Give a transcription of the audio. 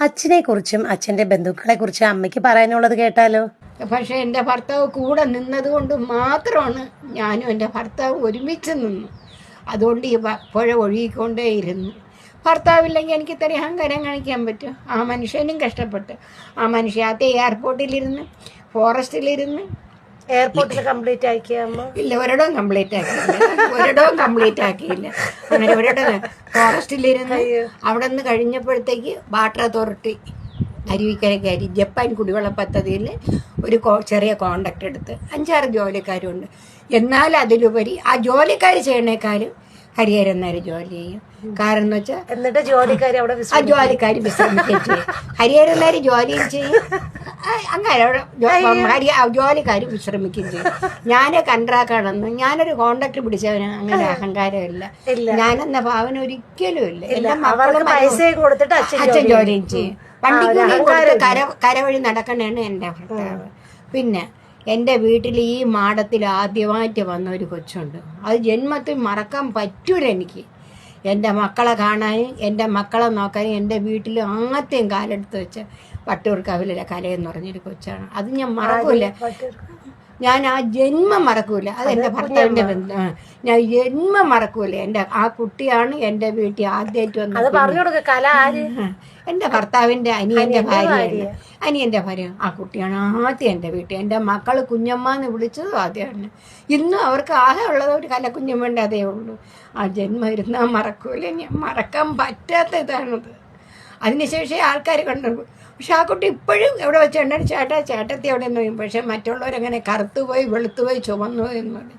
അച്ഛനെ കുറിച്ചും അച്ഛന്റെ ബന്ധുക്കളെ കുറിച്ചും അമ്മയ്ക്ക് പറയാനുള്ളത് കേട്ടാലോ? പക്ഷെ എൻ്റെ ഭർത്താവ് കൂടെ നിന്നത് കൊണ്ട് മാത്രമാണ് ഞാനും എൻ്റെ ഭർത്താവ് ഒരുമിച്ച് നിന്നു. അതുകൊണ്ട് ഈ പുഴ ഒഴുകിക്കൊണ്ടേയിരുന്നു. ഭർത്താവില്ലെങ്കിൽ എനിക്ക് ഇത്രയും അഹങ്കാരം കാണിക്കാൻ പറ്റും? ആ മനുഷ്യനും കഷ്ടപ്പെട്ട്, ആ മനുഷ്യത്തെ എയർപോർട്ടിലിരുന്ന്, ഫോറസ്റ്റിലിരുന്ന്. എയർപോർട്ടിൽ കംപ്ലീറ്റ് ആക്കിയാമ്മ? ഇല്ല, ഒരിടവും കംപ്ലീറ്റ് ആക്കിയില്ല. അങ്ങനെ ഒരിടം ഫോറസ്റ്റിലിരുന്ന് അവിടെ നിന്ന് കഴിഞ്ഞപ്പോഴത്തേക്ക് വാട്ടർ അതോറിറ്റി അരുവിക്കരയ്ക്ക് ജപ്പാൻ കുടിവെള്ള പദ്ധതിയിൽ ഒരു ചെറിയ കോൺട്രാക്ട് എടുത്ത് 5-6 ജോലിക്കാരുണ്ട്. എന്നാൽ അതിലുപരി ആ ജോലിക്കാർ ചെയ്യണേക്കാളും ഹരിഹരൻ നായർ ജോലി ചെയ്യും. കാരണം എന്ന് വെച്ചാൽ എന്നിട്ട് ജോലിക്കാർ അവിടെ ആ ജോലിക്കാർ വിശ്രമിക്കുകയും ചെയ്യും. ഹരിഹരൻ നായർ ജോലിയും ചെയ്യും, അങ്ങനെ ജോലിക്കാർ വിശ്രമിക്കുകയും ചെയ്യും. ഞാൻ കൺട്രാക്ടാണെന്ന് ഞാനൊരു കോൺട്രാക്ട് പിടിച്ചവന് അങ്ങനെ അഹങ്കാരമില്ല. ഞാനെന്ന ഭാവന ഒരിക്കലും ഇല്ല. എന്റെ മക്കളും അച്ഛൻ ജോലിയും ചെയ്യും. വണ്ടിക്കൂലിയും കൊടുത്ത് കരവഴി നടക്കണേണ് എൻ്റെ ഭർത്താവ്. പിന്നെ എൻ്റെ വീട്ടിൽ ഈ മാടത്തിൽ ആദ്യമായിട്ട് വന്ന ഒരു കൊച്ചുണ്ട്. അത് ജന്മത്തിൽ മറക്കാൻ പറ്റൂല എനിക്ക്. എൻ്റെ മക്കളെ കാണാനും എൻ്റെ മക്കളെ നോക്കാനും എൻ്റെ വീട്ടിൽ ആദ്യം കാലെടുത്ത് വെച്ച വട്ടൂർക്കാവിലെ കലയെന്ന് പറഞ്ഞൊരു കൊച്ചാണ്. അത് ഞാൻ മറക്കൂല. ഞാൻ ആ ജന്മം മറക്കൂല. അത് എൻ്റെ ഭർത്താവിൻ്റെ ബന്ധം. ഞാൻ ജന്മം മറക്കൂല. എൻ്റെ ആ കുട്ടിയാണ് എൻ്റെ വീട്ടിൽ ആദ്യമായിട്ട് വന്നത്. എൻ്റെ ഭർത്താവിൻ്റെ അനിയൻ്റെ ഭാര്യയാണ്. അനിയൻ്റെ ഭാര്യ ആ കുട്ടിയാണ് ആദ്യം എൻ്റെ വീട്ടിൽ. എൻ്റെ മക്കൾ കുഞ്ഞമ്മ എന്ന് വിളിച്ചതും ആദ്യമാണ്. ഇന്നും അവർക്ക് ആകെ ഉള്ളത് ഒരു കലക്കുഞ്ഞമ്മൻ്റെ അതേ ഉള്ളൂ. ആ ജന്മം ഇരുന്നാൽ മറക്കൂല. ഞാൻ മറക്കാൻ പറ്റാത്ത ഇതാണത്. അതിനുശേഷം ആൾക്കാർ കണ്ടു. പക്ഷെ ആ കുട്ടി ഇപ്പോഴും എവിടെ വെച്ചുണ്ടാണ് ചേട്ടത്തി അവിടെ നിന്ന്. പക്ഷെ മറ്റുള്ളവരങ്ങനെ കറുത്തുപോയി വെളുത്തുപോയി ചുവന്നുപോയി എന്ന് പറയും.